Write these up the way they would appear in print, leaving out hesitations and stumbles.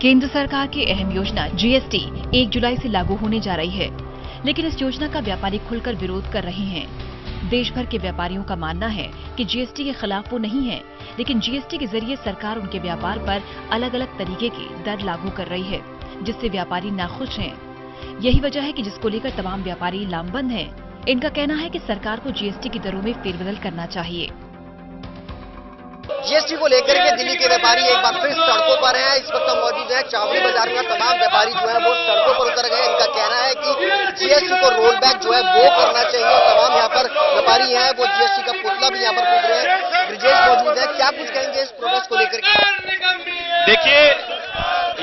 केंद्र सरकार की अहम योजना जीएसटी 1 जुलाई से लागू होने जा रही है, लेकिन इस योजना का व्यापारी खुलकर विरोध कर रहे हैं। देश भर के व्यापारियों का मानना है कि जीएसटी के खिलाफ वो नहीं है, लेकिन जीएसटी के जरिए सरकार उनके व्यापार पर अलग अलग तरीके की दर लागू कर रही है, जिससे व्यापारी नाखुश हैं। यही वजह है कि जिसको लेकर तमाम व्यापारी लामबंद हैं। इनका कहना है कि सरकार को जीएसटी की दरों में फेरबदल करना चाहिए। जीएसटी को लेकर के दिल्ली के व्यापारी एक बार फिर सड़कों पर हैं। इस वक्त हम मौजूद हैं चावड़ी बाजार में। तमाम व्यापारी जो है वो सड़कों पर उतर गए। इनका कहना है कि जीएसटी को रोल बैक जो है वो करना चाहिए। तमाम यहाँ पर व्यापारी हैं वो जीएसटी का पुतला भी यहाँ पर कूद रहे हैं। ब्रिजेश मौजूद है, क्या कुछ कहेंगे इस प्रोटेस्ट को लेकर के? देखिए,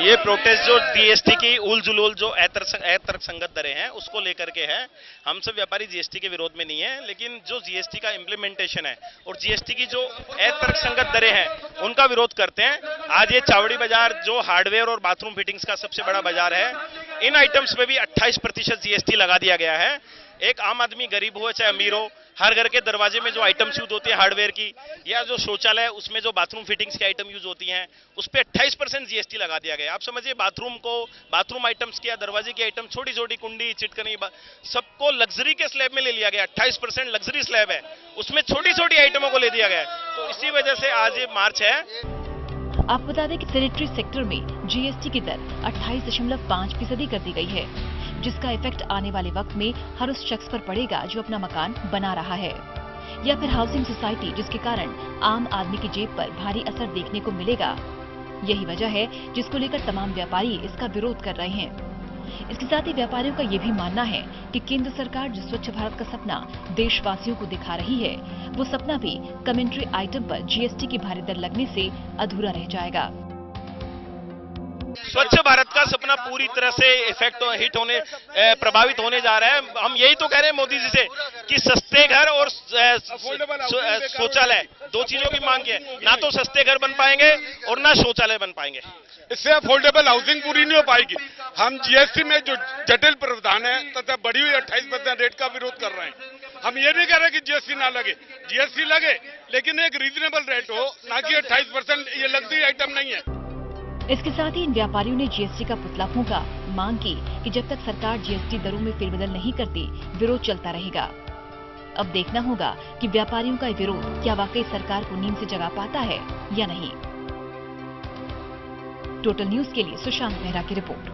ये प्रोटेस्ट जो जीएसटी की उल-जुलूल जो अतर्कसंगत दरें हैं उसको लेकर के है। हम सब व्यापारी जीएसटी के विरोध में नहीं है, लेकिन जो जीएसटी का इम्प्लीमेंटेशन है और जीएसटी की जो अतर्कसंगत दरें हैं उनका विरोध करते हैं। आज ये चावड़ी बाजार जो हार्डवेयर और बाथरूम फिटिंग्स का सबसे बड़ा बाजार है, इन आइटम्स पे भी 28% जीएसटी लगा दिया गया है। एक आम आदमी गरीब हो चाहे अमीर हो, हर घर के दरवाजे में जो आइटम्स यूज होती है हार्डवेयर की, या जो शौचालय उसमें जो बाथरूम फिटिंग्स की आइटम यूज होती हैं, उस पर 28% जीएसटी लगा दिया गया। आप समझिए, बाथरूम आइटम्स की या दरवाजे की आइटम, छोटी छोटी कुंडी, चिटकनी, सबको लग्जरी के स्लैब में ले लिया गया। 28% लग्जरी स्लैब है, उसमें छोटी छोटी आइटमों को ले दिया गया। तो इसी वजह से आज ये मार्च है। आपको बता दें कि सैनिटरी सेक्टर में जीएसटी की दर 28.5% कर दी गई है, जिसका इफेक्ट आने वाले वक्त में हर उस शख्स पर पड़ेगा जो अपना मकान बना रहा है, या फिर हाउसिंग सोसाइटी, जिसके कारण आम आदमी की जेब पर भारी असर देखने को मिलेगा। यही वजह है जिसको लेकर तमाम व्यापारी इसका विरोध कर रहे हैं। इसके साथ ही व्यापारियों का ये भी मानना है कि केंद्र सरकार जो स्वच्छ भारत का सपना देशवासियों को दिखा रही है, वो सपना भी कमेंट्री आइटम पर जीएसटी की भारी दर लगने से अधूरा रह जाएगा। स्वच्छ भारत का सपना पूरी तरह से प्रभावित होने जा रहा है। हम यही तो कह रहे हैं मोदी जी से कि सस्ते घर और शौचालय, दो चीजों की मांग है। ना तो सस्ते घर बन पाएंगे और ना शौचालय बन पाएंगे। इससे अफोर्डेबल हाउसिंग पूरी नहीं हो पाएगी। हम जीएसटी में जो जटिल प्रावधान है तथा बढ़ी हुई 28% रेट का विरोध कर रहे हैं। हम ये नहीं कह रहे कि जीएसटी ना लगे, जीएसटी लगे, लेकिन एक रीजनेबल रेट हो, ना कि 28%। ये लग्जरी आइटम नहीं है। इसके साथ ही इन व्यापारियों ने जीएसटी का पुतला फूंका, मांग की कि जब तक सरकार जीएसटी दरों में फेरबदल नहीं करती, विरोध चलता रहेगा। अब देखना होगा कि व्यापारियों का विरोध क्या वाकई सरकार को नींद से जगा पाता है या नहीं। टोटल न्यूज के लिए सुशांत मेहरा की रिपोर्ट।